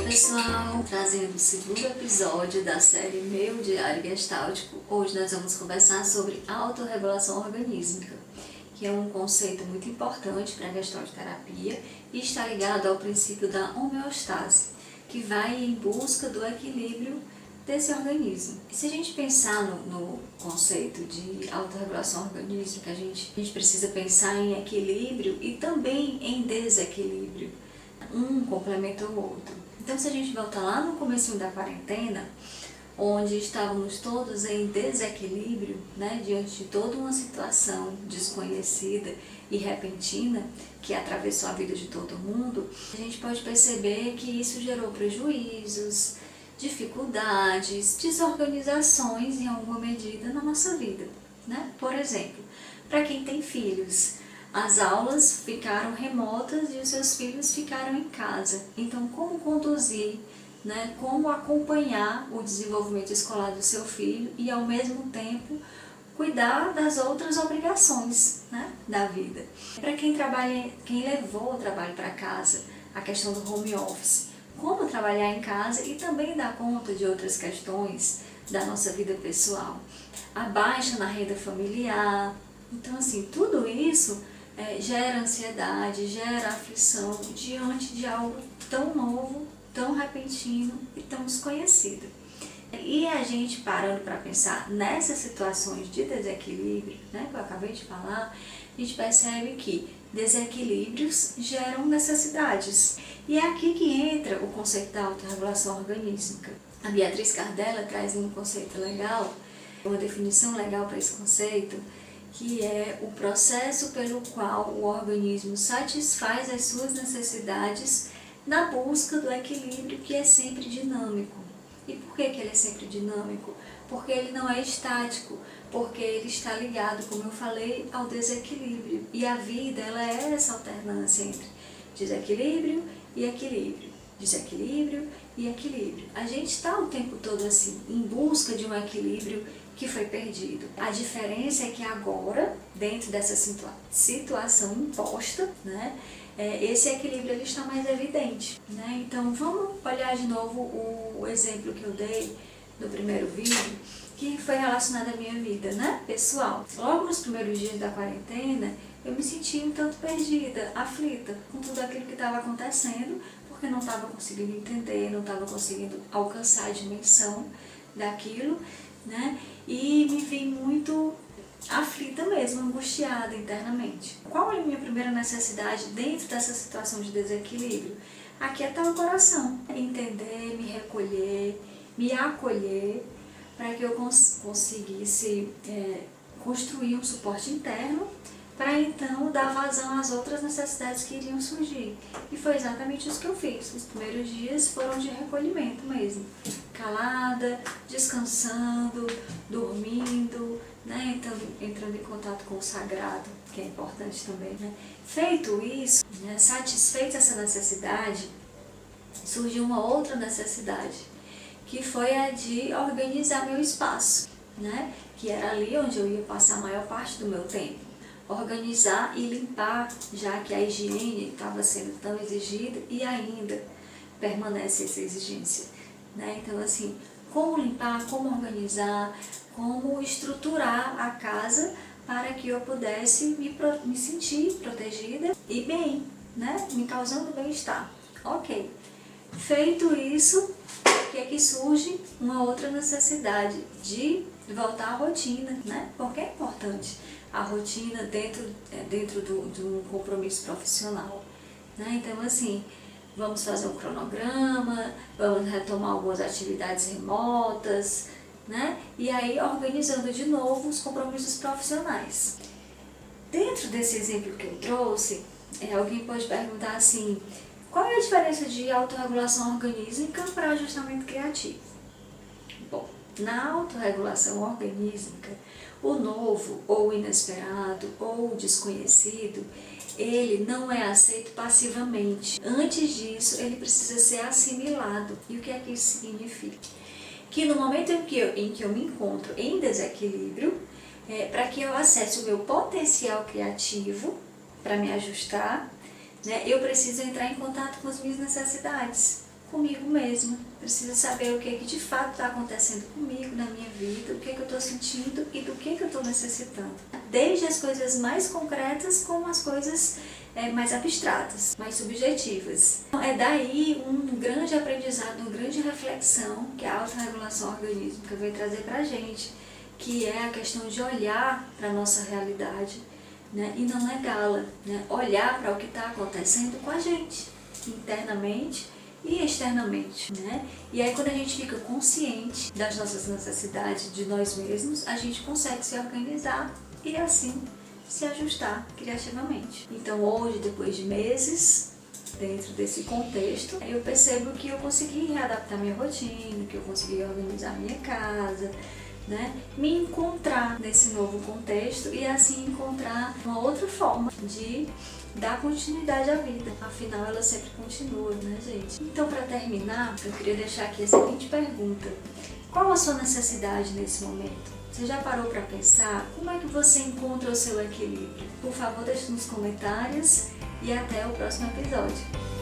pessoal, trazendo o segundo episódio da série Meu Diário Gestáltico. Hoje nós vamos conversar sobre autorregulação organísmica, que é um conceito muito importante para a gestaltoterapia e está ligado ao princípio da homeostase, que vai em busca do equilíbrio desse organismo. E se a gente pensar no conceito de autorregulação organísmica, a gente precisa pensar em equilíbrio e também em desequilíbrio. Um complementa o outro. Então, se a gente voltar lá no comecinho da quarentena, onde estávamos todos em desequilíbrio, diante de toda uma situação desconhecida e repentina que atravessou a vida de todo mundo, a gente pode perceber que isso gerou prejuízos, dificuldades, desorganizações em alguma medida na nossa vida, Por exemplo, para quem tem filhos, as aulas ficaram remotas e os seus filhos ficaram em casa. Então, como conduzir, como acompanhar o desenvolvimento escolar do seu filho e, ao mesmo tempo, cuidar das outras obrigações da vida. Para quem trabalha, quem levou o trabalho para casa, a questão do home office, como trabalhar em casa e também dar conta de outras questões da nossa vida pessoal. A baixa na renda familiar. Então, assim, tudo isso gera ansiedade, gera aflição diante de algo tão novo, tão repentino e tão desconhecido. E a gente parando para pensar nessas situações de desequilíbrio, que eu acabei de falar, a gente percebe que desequilíbrios geram necessidades. E é aqui que entra o conceito da autorregulação organísmica. A Beatriz Cardella traz um conceito legal, uma definição legal para esse conceito, que é o processo pelo qual o organismo satisfaz as suas necessidades na busca do equilíbrio, que é sempre dinâmico. E por que ele é sempre dinâmico? Porque ele não é estático, porque ele está ligado, como eu falei, ao desequilíbrio. E a vida, ela é essa alternância entre desequilíbrio e equilíbrio, desequilíbrio e equilíbrio. A gente está o tempo todo assim, em busca de um equilíbrio que foi perdido. A diferença é que agora, dentro dessa situação imposta, esse equilíbrio ele está mais evidente. Então, vamos olhar de novo o exemplo que eu dei no primeiro vídeo, que foi relacionado à minha vida, pessoal. Logo nos primeiros dias da quarentena, eu me senti um tanto perdida, aflita com tudo aquilo que estava acontecendo, porque não estava conseguindo entender, não estava conseguindo alcançar a dimensão daquilo, E me vi muito aflita mesmo, angustiada internamente. Qual é a minha primeira necessidade dentro dessa situação de desequilíbrio? Aquietar o coração, entender, me recolher, me acolher, para que eu conseguisse construir um suporte interno, para então dar vazão às outras necessidades que iriam surgir. E foi exatamente isso que eu fiz. Os primeiros dias foram de recolhimento mesmo. Calada, descansando, dormindo, entrando em contato com o sagrado, que é importante também. Feito isso, satisfeita essa necessidade, surgiu uma outra necessidade, que foi a de organizar meu espaço, que era ali onde eu ia passar a maior parte do meu tempo. Organizar e limpar, já que a higiene estava sendo tão exigida e ainda permanece essa exigência. Então, assim, como limpar, como organizar, como estruturar a casa para que eu pudesse me sentir protegida e bem, me causando bem-estar. Ok. Feito isso, o que é que surge? Uma outra necessidade de voltar à rotina, Porque é importante a rotina dentro de um compromisso profissional, Então, assim, vamos fazer um cronograma, vamos retomar algumas atividades remotas, E aí organizando de novo os compromissos profissionais. Dentro desse exemplo que eu trouxe, alguém pode perguntar assim, qual é a diferença de autorregulação organísmica para ajustamento criativo? Bom, na autorregulação organísmica, o novo, ou inesperado, ou desconhecido, ele não é aceito passivamente. Antes disso, ele precisa ser assimilado. E o que é que isso significa? Que no momento em que eu me encontro em desequilíbrio, para que eu acesse o meu potencial criativo, para me ajustar, eu preciso entrar em contato com as minhas necessidades. comigo mesma. Preciso saber o que é que de fato está acontecendo comigo, na minha vida, o que é que eu estou sentindo e do que eu estou necessitando. Desde as coisas mais concretas como as coisas mais abstratas, mais subjetivas. É daí um grande aprendizado, uma grande reflexão que a autorregulação organísmica vai trazer para a gente, que é a questão de olhar para a nossa realidade, né, e não negá-la, né, olhar para o que está acontecendo com a gente, internamente e externamente, né? E aí quando a gente fica consciente das nossas necessidades de nós mesmos, a gente consegue se organizar e assim se ajustar criativamente. Então hoje, depois de meses dentro desse contexto, eu percebo que eu consegui readaptar minha rotina, que eu consegui organizar minha casa, né? Me encontrar nesse novo contexto e assim encontrar uma outra forma de dar continuidade à vida. Afinal, ela sempre continua, né, gente? Então, para terminar, eu queria deixar aqui a seguinte pergunta: qual a sua necessidade nesse momento? Você já parou para pensar como é que você encontra o seu equilíbrio? Por favor, deixe nos comentários e até o próximo episódio.